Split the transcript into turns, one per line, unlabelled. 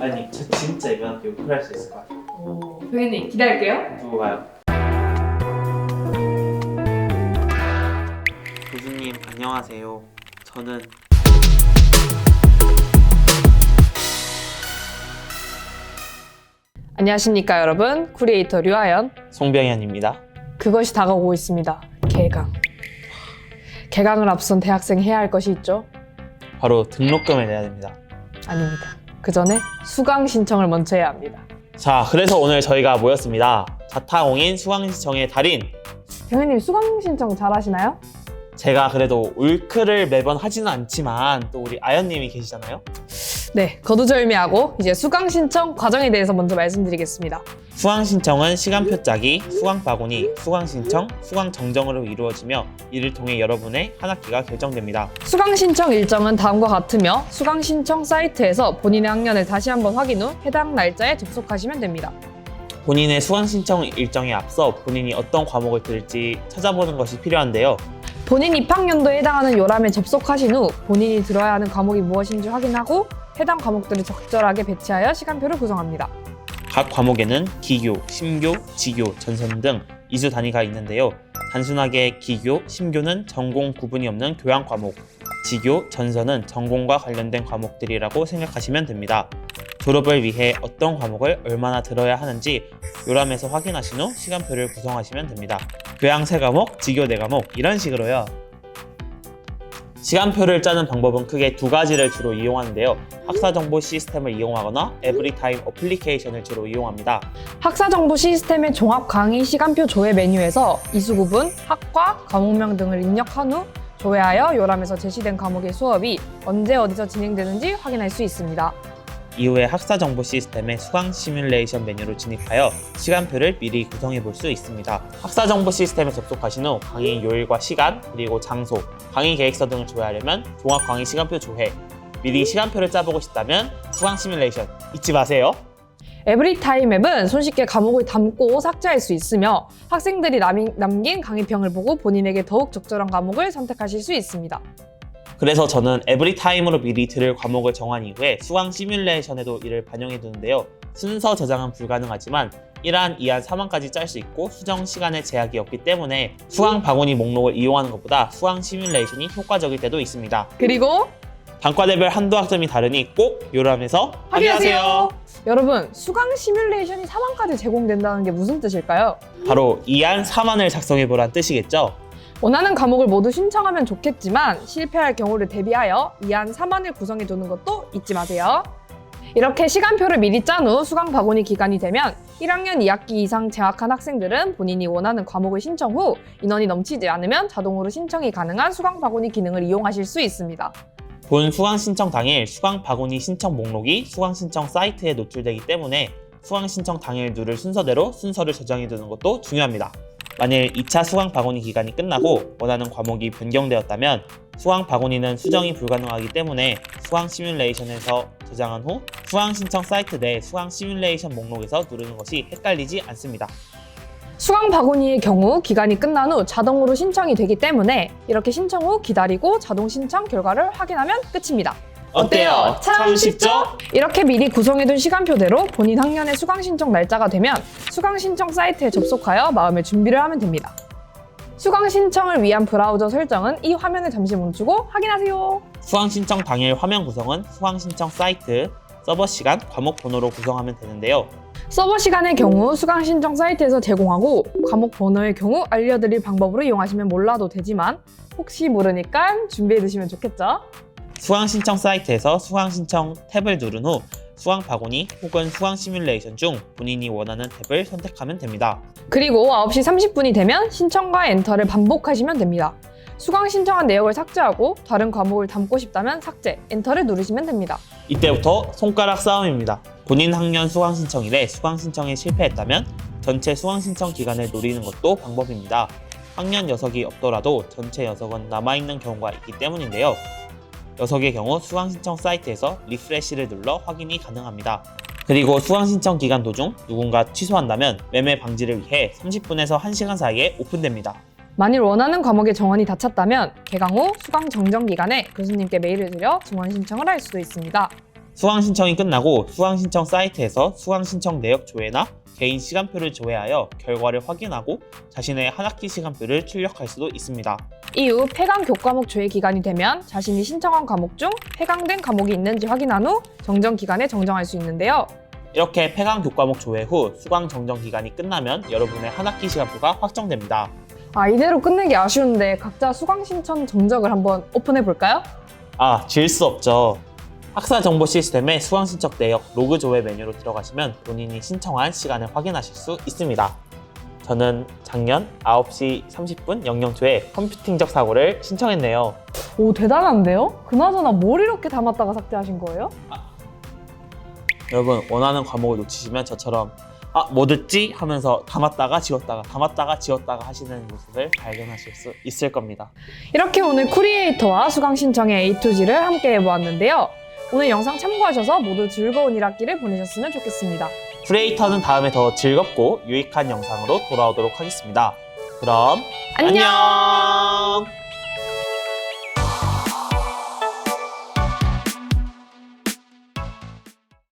아니 저 진짜 이번 학기 우클할 수 있을 것 같아요.
교수님 기다릴게요.
두고 가요. 교수님 안녕하세요. 저는
안녕하십니까 여러분, 크리에이터 류하연.
송병현입니다.
그것이 다가오고 있습니다. 개강. 개강을 앞선 대학생 해야 할 것이 있죠?
바로 등록금을 내야 됩니다.
아닙니다. 그 전에 수강 신청을 먼저 해야 합니다.
자, 그래서 오늘 저희가 모였습니다. 자타공인 수강신청의 달인.
교수님 수강 신청 잘 하시나요?
제가 그래도 울크를 매번 하지는 않지만 또 우리 아연님이 계시잖아요.
네, 거두절미하고 이제 수강 신청 과정에 대해서 먼저 말씀드리겠습니다.
수강신청은 시간표 짜기, 수강 바구니, 수강신청, 수강 정정으로 이루어지며 이를 통해 여러분의 한 학기가 결정됩니다.
수강 신청 일정은 다음과 같으며 수강 신청 사이트에서 본인의 학년을 다시 한번 확인 후 해당 날짜에 접속하시면 됩니다.
본인의 수강신청 일정에 앞서 본인이 어떤 과목을 들을지 찾아보는 것이 필요한데요.
본인 입학연도에 해당하는 요람에 접속하신 후 본인이 들어야 하는 과목이 무엇인지 확인하고 해당 과목들을 적절하게 배치하여 시간표를 구성합니다.
각 과목에는 기교, 심교, 지교, 전선 등 이수 단위가 있는데요. 단순하게 기교, 심교는 전공 구분이 없는 교양 과목, 지교, 전선은 전공과 관련된 과목들이라고 생각하시면 됩니다. 졸업을 위해 어떤 과목을 얼마나 들어야 하는지 요람에서 확인하신 후 시간표를 구성하시면 됩니다. 교양 3과목, 지교 4과목 이런 식으로요. 시간표를 짜는 방법은 크게 두 가지를 주로 이용하는데요. 학사정보 시스템을 이용하거나 에브리타임 어플리케이션을 주로 이용합니다.
학사정보 시스템의 종합 강의 시간표 조회 메뉴에서 이수 구분, 학과, 과목명 등을 입력한 후 조회하여 요람에서 제시된 과목의 수업이 언제 어디서 진행되는지 확인할 수 있습니다.
이후에 학사정보 시스템의 수강 시뮬레이션 메뉴로 진입하여 시간표를 미리 구성해 볼 수 있습니다. 학사정보 시스템에 접속하신 후 강의 요일과 시간, 그리고 장소, 강의 계획서 등을 조회하려면 종합 강의 시간표 조회, 미리 시간표를 짜보고 싶다면 수강 시뮬레이션 잊지 마세요.
에브리타임 앱은 손쉽게 과목을 담고 삭제할 수 있으며 학생들이 남긴 강의평을 보고 본인에게 더욱 적절한 과목을 선택하실 수 있습니다.
그래서 저는 에브리타임으로 미리 들을 과목을 정한 이후에 수강 시뮬레이션에도 이를 반영해 두는데요. 순서 저장은 불가능하지만 1안, 2안, 3안까지 짤 수 있고 수정 시간에 제약이 없기 때문에 수강 바구니 목록을 이용하는 것보다 수강 시뮬레이션이 효과적일 때도 있습니다.
그리고
단과대별 한도 학점이 다르니 꼭 요람에서 확인하세요.
여러분, 수강 시뮬레이션이 3안까지 제공된다는 게 무슨 뜻일까요?
바로 2안, 3안을 작성해보란 뜻이겠죠?
원하는 과목을 모두 신청하면 좋겠지만 실패할 경우를 대비하여 2안, 3안을 구성해 두는 것도 잊지 마세요. 이렇게 시간표를 미리 짠 후 수강 바구니 기간이 되면 1학년 2학기 이상 재학한 학생들은 본인이 원하는 과목을 신청 후 인원이 넘치지 않으면 자동으로 신청이 가능한 수강 바구니 기능을 이용하실 수 있습니다.
본 수강 신청 당일 수강 바구니 신청 목록이 수강 신청 사이트에 노출되기 때문에 수강 신청 당일 누를 순서대로 순서를 저장해 두는 것도 중요합니다. 만일 2차 수강 바구니 기간이 끝나고 원하는 과목이 변경되었다면 수강 바구니는 수정이 불가능하기 때문에 수강 시뮬레이션에서 저장한 후 수강 신청 사이트 내 수강 시뮬레이션 목록에서 누르는 것이 헷갈리지 않습니다.
수강 바구니의 경우 기간이 끝난 후 자동으로 신청이 되기 때문에 이렇게 신청 후 기다리고 자동 신청 결과를 확인하면 끝입니다.
어때요? 참 쉽죠?
이렇게 미리 구성해둔 시간표대로 본인 학년의 수강 신청 날짜가 되면 수강 신청 사이트에 접속하여 마음의 준비를 하면 됩니다. 수강 신청을 위한 브라우저 설정은 이 화면을 잠시 멈추고 확인하세요.
수강 신청 당일 화면 구성은 수강 신청 사이트, 서버 시간, 과목 번호로 구성하면 되는데요.
서버 시간의 경우 수강 신청 사이트에서 제공하고 과목 번호의 경우 알려드릴 방법으로 이용하시면 몰라도 되지만 혹시 모르니까 준비해 두시면 좋겠죠?
수강 신청 사이트에서 수강 신청 탭을 누른 후 수강 바구니 혹은 수강 시뮬레이션 중 본인이 원하는 탭을 선택하면 됩니다.
그리고 9시 30분이 되면 신청과 엔터를 반복하시면 됩니다. 수강 신청한 내역을 삭제하고 다른 과목을 담고 싶다면 삭제, 엔터를 누르시면 됩니다.
이때부터 손가락 싸움입니다. 본인 학년 수강 신청일에 수강 신청에 실패했다면 전체 수강 신청 기간을 노리는 것도 방법입니다. 학년 녀석이 없더라도 전체 녀석은 남아있는 경우가 있기 때문인데요. 녀석의 경우 수강 신청 사이트에서 리프레시를 눌러 확인이 가능합니다. 그리고 수강 신청 기간 도중 누군가 취소한다면 매매 방지를 위해 30분에서 1시간 사이에 오픈됩니다.
만일 원하는 과목의 정원이 다 찼다면 개강 후 수강 정정 기간에 교수님께 메일을 드려 증원 신청을 할 수도 있습니다.
수강 신청이 끝나고 수강 신청 사이트에서 수강 신청 내역 조회나 개인 시간표를 조회하여 결과를 확인하고 자신의 한 학기 시간표를 출력할 수도 있습니다.
이후 폐강 교과목 조회 기간이 되면 자신이 신청한 과목 중 폐강된 과목이 있는지 확인한 후 정정 기간에 정정할 수 있는데요.
이렇게 폐강 교과목 조회 후 수강 정정 기간이 끝나면 여러분의 한 학기 시간표가 확정됩니다.
이대로 끝내기 아쉬운데 각자 수강 신청 정적을 한번 오픈해 볼까요?
질 수 없죠. 학사 정보 시스템의 수강 신청 내역 로그 조회 메뉴로 들어가시면 본인이 신청한 시간을 확인하실 수 있습니다. 저는 작년 9시 30분 00초에 컴퓨팅적 사고를 신청했네요.
오, 대단한데요? 그나저나 뭘 이렇게 담았다가 삭제하신 거예요?
여러분 원하는 과목을 놓치시면 저처럼 뭐 듣지? 하면서 담았다가 지웠다가 하시는 모습을 발견하실 수 있을 겁니다.
이렇게 오늘 쿠리에이터와 수강 신청의 A to G를 함께 해보았는데요. 오늘 영상 참고하셔서 모두 즐거운 1학기를 보내셨으면 좋겠습니다.
크리에이터는 다음에 더 즐겁고 유익한 영상으로 돌아오도록 하겠습니다. 그럼
안녕!
안녕!